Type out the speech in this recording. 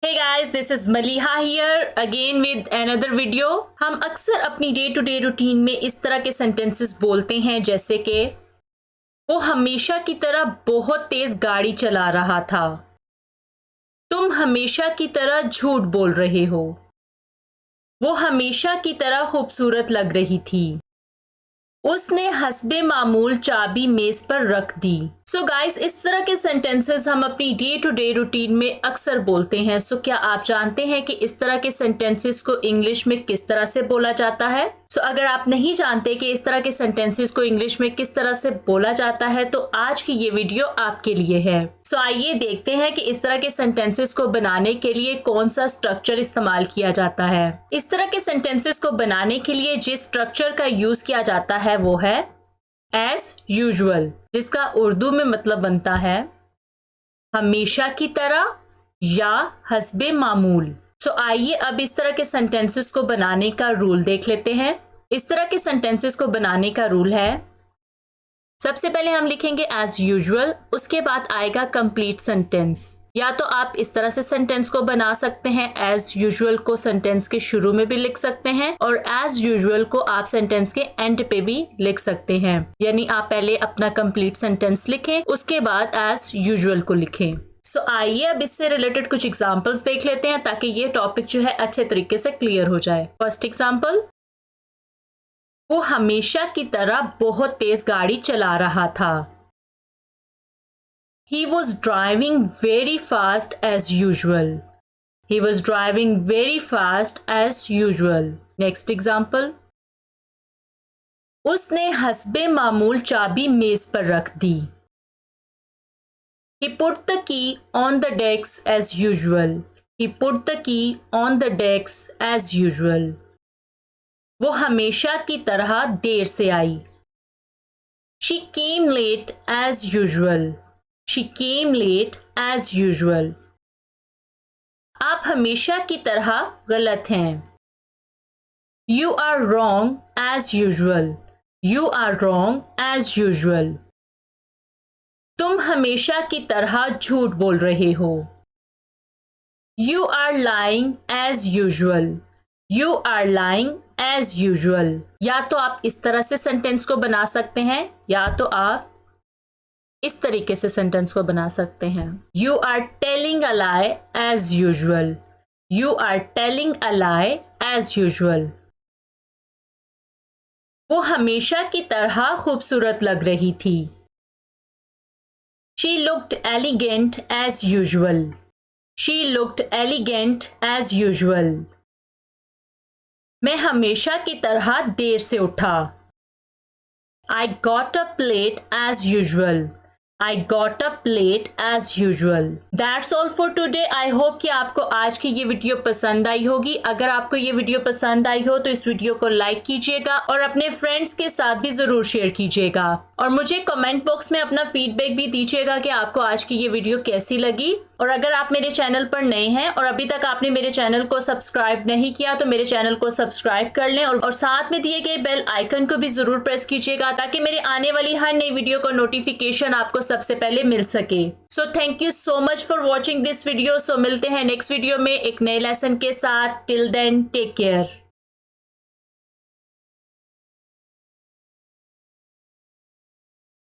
Hey guys, this is Maliha here again with another video। हम अक्सर अपनी day to day routine में इस तरह के सेंटेंसेस बोलते हैं जैसे कि वो हमेशा की तरह बहुत तेज गाड़ी चला रहा था, तुम हमेशा की तरह झूठ बोल रहे हो, वो हमेशा की तरह खूबसूरत लग रही थी, उसने हस्बे मामूल चाबी मेज पर रख दी। सो गाइस, इस तरह के सेंटेंसेस हम अपनी डे टू डे रूटीन में अक्सर बोलते हैं। सो क्या आप जानते हैं कि इस तरह के सेंटेंसेस को इंग्लिश में किस तरह से बोला जाता है? सो अगर आप नहीं जानते कि इस तरह के सेंटेंसेस को इंग्लिश में किस तरह से बोला जाता है तो आज की ये वीडियो आपके लिए है। सो आइए देखते हैं कि इस तरह के सेंटेंसेस को बनाने के लिए कौन सा स्ट्रक्चर इस्तेमाल किया जाता है। इस तरह के सेंटेंसेस को बनाने के लिए जिस स्ट्रक्चर का यूज किया जाता है वो है एज यूजुअल, जिसका उर्दू में मतलब बनता है हमेशा की तरह या हस्बे मामूल। सो आइए अब इस तरह के सेंटेंसेस को बनाने का रूल देख लेते हैं। इस तरह के सेंटेंसेस को बनाने का रूल है, सबसे पहले हम लिखेंगे एज यूजुअल, उसके बाद आएगा कंप्लीट सेंटेंस। या तो आप इस तरह से सेंटेंस को बना सकते हैं, एज यूजुअल को सेंटेंस के शुरू में भी लिख सकते हैं और एज यूजुअल को आप सेंटेंस के एंड पे भी लिख सकते हैं। यानी आप पहले अपना कंप्लीट सेंटेंस लिखें, उसके बाद एज यूजुअल को लिखें। सो आइए अब इससे रिलेटेड कुछ एग्जांपल्स देख लेते हैं ताकि ये टॉपिक जो है अच्छे तरीके से क्लियर हो जाए। फर्स्ट एग्जांपल, वो हमेशा की तरह बहुत तेज गाड़ी चला रहा था। He was driving very fast as usual. He was driving very fast as usual. Next example. उसने हस्बे मामूल चाबी मेज पर रख दी। He put the key on the desk as usual. He put the key on the desk as usual. वो हमेशा की तरह देर से आई। She came late as usual. She came late as usual. आप हमेशा की तरह गलत हैं। You are wrong as usual. You are wrong as usual. तुम हमेशा की तरह झूठ बोल रहे हो। You are lying as usual. You are lying as usual. या तो आप इस तरह से सेंटेंस को बना सकते हैं या तो आप इस तरीके से सेंटेंस को बना सकते हैं। You are telling a lie as usual. You are telling a lie as usual. वो हमेशा की तरह खूबसूरत लग रही थी। She looked elegant as usual. She looked elegant as usual. मैं हमेशा की तरह देर से उठा। I got up late as usual. I got up late as usual. That's all for today. I hope कि आपको आज की ये वीडियो पसंद आई होगी। अगर आपको ये वीडियो पसंद आई हो तो इस वीडियो को लाइक कीजिएगा और अपने फ्रेंड्स के साथ भी ज़रूर शेयर कीजिएगा और मुझे कमेंट बॉक्स में अपना फीडबैक भी दीजिएगा कि आपको आज की ये वीडियो कैसी लगी। और अगर आप मेरे चैनल पर नए हैं और अभी तक आपने मेरे चैनल को सब्सक्राइब नहीं किया तो मेरे चैनल को सब्सक्राइब कर लें और साथ में दिए गए बेल आइकन को भी ज़रूर प्रेस कीजिएगा ताकि मेरे आने वाली हर नई वीडियो का नोटिफिकेशन आपको सबसे पहले मिल सके। So thank you so much for watching this video. So मिलते हैं नेक्स्ट वीडियो में एक नए लेसन के साथ। Till then take care.